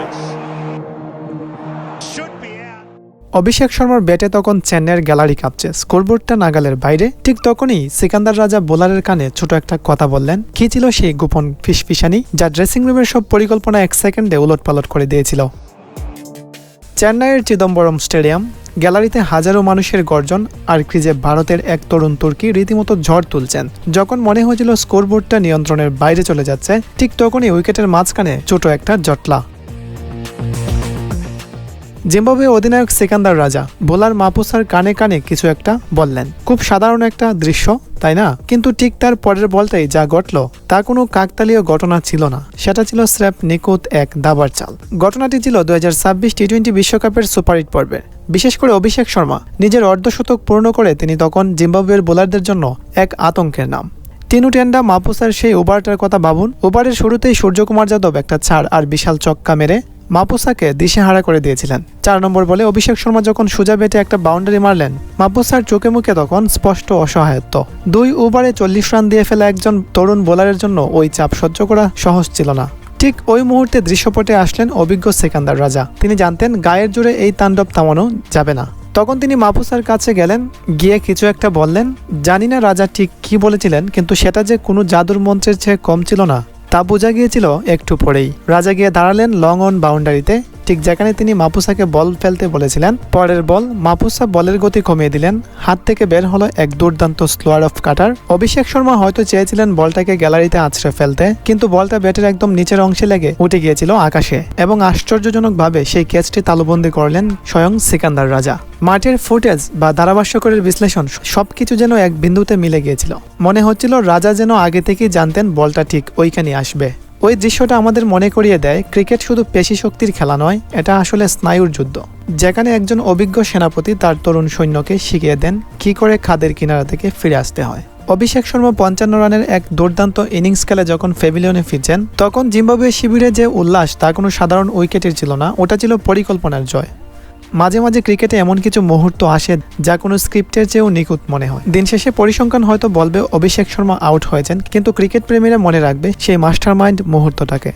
bounce. Should be out. অভিষেক শর্মার ব্যাটে তখন চেন্নাইয়ের গ্যালারি কাঁপছে, স্কোরবোর্ডটা নাগালের বাইরে। ঠিক তখনই সিকান্দার রাজা বোলারের কানে ছোট একটা কথা বললেন। কি ছিল সেই গোপন ফিসফিসানি যা ড্রেসিং রুমের সব পরিকল্পনা 1 সেকেন্ডে উলটপালট করে দিয়েছিল? চেন্নাইয়ের চিদম্বরম স্টেডিয়াম, গ্যালারিতে হাজারো মানুষের গর্জন, আর ক্রিজে ভারতের এক তরুণ তুর্কি রীতিমতো ঝড় তুলছেন। যখন মনে হয়েছিল স্কোরবোর্ডটা নিয়ন্ত্রণের বাইরে চলে যাচ্ছে, ঠিক তখনই উইকেটের মাঝখানে ছোট একটা জটলা। জিম্বাবুয়ে অধিনায়ক সিকান্দার রাজা বোলার মাপুসার কানে কানে কিছু একটা বললেন। খুব সাধারণ একটা দৃশ্য, তাই না? কিন্তু ঠিক তার পরের বলটাই যা ঘটল তা কোনো কাকতালীয় ঘটনা ছিল না, সেটা ছিল স্রেফ নিখুঁত এক দাবার চাল। ঘটনাটি ছিল 2026 টি-20 বিশ্বকাপের সুপারহিট পর্বে। বিশেষ করে অভিষেক শর্মা নিজের অর্ধশতক পূর্ণ করে তিনি তখন জিম্বাবুয়ের বোলারদের জন্য এক আতঙ্কের নাম। টিনু টেন্ডা মাপুসার সেই ওভারটার কথা ভাবুন। ওভারের শুরুতেই সূর্যকুমার যাদব একটা ছাড় আর বিশাল চক্কা মেরে মাপুসাকে দিশেহারা করে দিয়েছিলেন। 4 নম্বর বলে অভিষেক শর্মা যখন সোজা বেটে একটা বাউন্ডারি মারলেন, মাপুসার চোখে মুখে তখন স্পষ্ট অসহায়ত্ব। 2 ওভারে 40 রান দিয়ে ফেলা একজন তরুণ বোলারের জন্য ওই চাপ সহ্য করা সহজ ছিল না। ঠিক ওই মুহূর্তে দৃশ্যপটে আসলেন অভিজ্ঞ সিকান্দার রাজা। তিনি জানতেন গায়ের জোরে এই তাণ্ডব থামানো যাবে না। তখন তিনি মাপুসার কাছে গেলেন, গিয়ে কিছু একটা বললেন। জানি না রাজা ঠিক কি বলেছিলেন, কিন্তু সেটা যে কোনো জাদুর মন্ত্রের চেয়ে কম ছিল না তা বোঝা গিয়েছিল একটু পরেই। রাজা গিয়ে দাঁড়ালেন লং অন বাউন্ডারিতে, ঠিক যেখানে তিনি মাপুসাকে বল ফেলতে বলেছিলেন। পরের বল মাপুসা বলের গতি কমিয়ে দিলেন। হাত থেকে বের হলো এক দুর্দান্ত স্লোয়ার অফ কাটার। অভিষেক শর্মা হয়তো চেয়েছিলেন বলটাকে গ্যালারিতে আছড়ে ফেলতে, কিন্তু বলটা ব্যাটের একদম নিচের অংশে লেগে উঠে গিয়েছিল আকাশে, এবং আশ্চর্যজনকভাবে সেই ক্যাচটি তালুবন্দী করলেন স্বয়ং সিকান্দার রাজা। মাঠের ফুটেজ বা ধারাভাষ্যকরের বিশ্লেষণ সবকিছু যেন এক বিন্দুতে মিলে গিয়েছিল। মনে হচ্ছিল রাজা যেন আগে থেকেই জানতেন বলটা ঠিক ওইখানে আসবে। ওই দৃশ্যটা আমাদের মনে করিয়ে দেয় ক্রিকেট শুধু পেশি শক্তির খেলা নয়, এটা আসলে স্নায়ুর যুদ্ধ, যেখানে একজন অভিজ্ঞ সেনাপতি তার তরুণ সৈন্যকে শিখিয়ে দেন কি করে খাদের কিনারা থেকে ফিরে আসতে হয়। অভিষেক শর্মা 55 রানের এক দুর্দান্ত ইনিংস খেলে যখন প্যাভিলিয়নে ফিরছেন, তখন জিম্বাবুয়ে শিবিরে যে উল্লাস তা কোনো সাধারণ উইকেটের ছিল না, ওটা ছিল পরিকল্পনার জয়। মাঝে মাঝে ক্রিকেটে এমন কিছু মুহূর্ত আসে যা কোনো স্ক্রিপ্টের চেয়েও নিখুঁত মনে হয়। দিন শেষে পরিসংখ্যান হয়তো বলবে অভিষেক শর্মা আউট হয়েছেন, কিন্তু ক্রিকেট প্রেমীরা মনে রাখবে সেই মাস্টারমাইন্ড মুহূর্তটাকে।